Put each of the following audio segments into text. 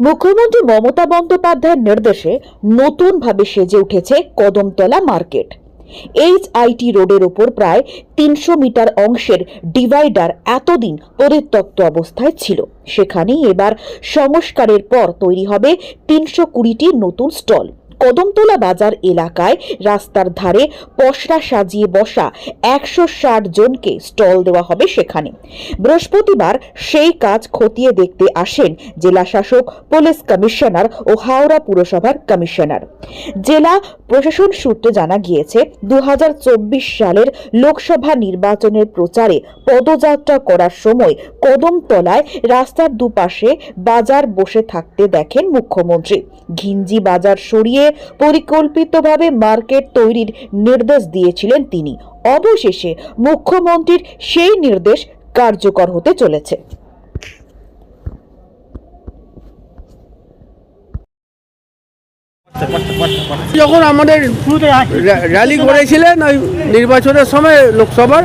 মুখ্যমন্ত্রী মমতা বন্দ্যোপাধ্যায়ের নির্দেশে নতুনভাবে সেজে উঠেছে কদমতলা মার্কেট। এইচআইটি রোডের উপর প্রায় ৩০০ মিটার অংশের ডিভাইডার এতদিন পরিত্যক্ত অবস্থায় ছিল। সেখানেই এবার সংস্কারের পর তৈরি হবে ৩২০টি নতুন স্টল। কদমতলা বাজার এলাকায় রাস্তার ধারে পসরা সাজিয়ে বসা ১৬০ জনকে স্টল দেওয়া হবে সেখানে। বৃহস্পতিবার সেই কাজ খতিয়ে দেখতে আসেন জেলা শাসক, পুলিশ কমিশনার ও হাওড়া পুরসভার কমিশনার। জেলা প্রশাসন সূত্রে জানা গিয়েছে, ২০২৪ সালের লোকসভা নির্বাচনের প্রচারে পদযাত্রা করার সময় কদমতলায় রাস্তার দুপাশে বাজার বসে থাকতে দেখেন মুখ্যমন্ত্রী। ঘিঞ্জি বাজার সরিয়ে পরিকল্পিতভাবে মার্কেট তৈরির নির্দেশ দিয়েছিলেন তিনি। অবশেষে মুখ্যমন্ত্রীর সেই নির্দেশ কার্যকর হতে চলেছে। যখন আমাদের র্যালি করেছিলেন ওই নির্বাচনের সময় লোকসভার,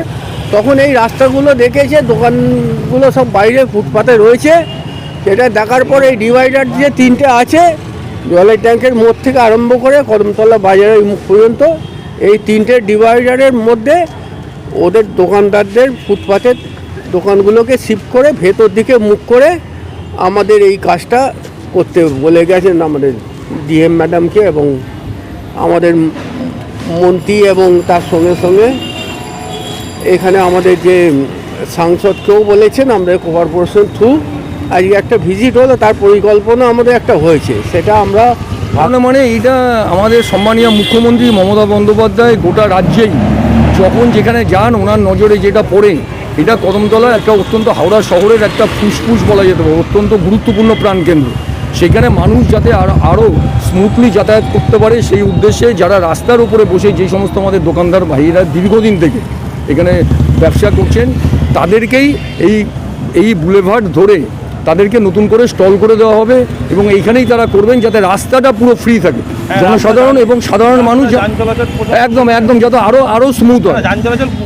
তখন এই রাস্তাগুলো দেখেছে, দোকানগুলো সব বাইরে ফুটপাতে রয়েছে। সেটা দেখার পর এই ডিভাইডার যে 3টে আছে, জলের ট্যাঙ্কের মোড় থেকে আরম্ভ করে কদমতলা বাজারের মুখ পর্যন্ত, এই 3টে ডিভাইডারের মধ্যে ওদের দোকানদারদের ফুটপাতের দোকানগুলোকে শিফট করে ভেতর দিকে মুখ করে আমাদের এই কাজটা করতে বলে গেছেন আমাদের ডিএম ম্যাডামকে এবং আমাদের মন্ত্রী, এবং তার সঙ্গে সঙ্গে এখানে আমাদের যে সাংসদকেও বলেছেন। আমরা কর্পোরেশন থ্রু আজকে একটা ভিজিট হলো, তার পরিকল্পনা আমাদের একটা হয়েছে, সেটা আমরা মানে এইটা আমাদের সম্মানীয় মুখ্যমন্ত্রী মমতা বন্দ্যোপাধ্যায় গোটা রাজ্যেই যখন যেখানে যান ওনার নজরে যেটা পড়ে, এটা কদমতলা একটা অত্যন্ত হাওড়া শহরের একটা ফুসফুস বলা যেতে পারে, অত্যন্ত গুরুত্বপূর্ণ প্রাণকেন্দ্র। সেখানে মানুষ যাতে আরও স্মুথলি যাতায়াত করতে পারে সেই উদ্দেশ্যে যারা রাস্তার উপরে বসে যে সমস্ত আমাদের দোকানদার ভাইয়েরা দীর্ঘদিন থেকে এখানে ব্যবসা করছেন, তাদেরকেই এই বুলেভার্ড ধরে তাদেরকে নতুন করে স্টল করে দেওয়া হবে এবং এইখানেই তারা করবেন যাতে রাস্তাটা পুরো ফ্রি থাকে, জনসাধারণ এবং সাধারণ মানুষ একদম যাতে আরও স্মুথ হয়।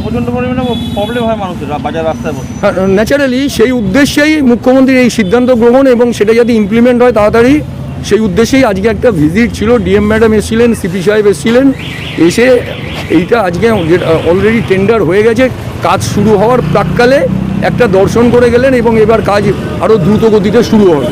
প্রচণ্ড পরিমাণে প্রবলেম হয় মানুষের বাজার রাস্তায় বসে। ন্যাচারালি সেই উদ্দেশ্যেই মুখ্যমন্ত্রীর এই সিদ্ধান্ত গ্রহণ এবং সেটা যাতে ইমপ্লিমেন্ট হয় তাড়াতাড়ি, সেই উদ্দেশ্যেই আজকে একটা ভিজিট ছিল। ডিএম ম্যাডাম এসেছিলেন, সিপি সাহেব এসেছিলেন, এসে এইটা আজকে অলরেডি টেন্ডার হয়ে গেছে, কাজ শুরু হওয়ার প্রাক্কালে একটা দর্শন করে গেলেন এবং এবার কাজ আরও দ্রুত গতিতে শুরু হবে।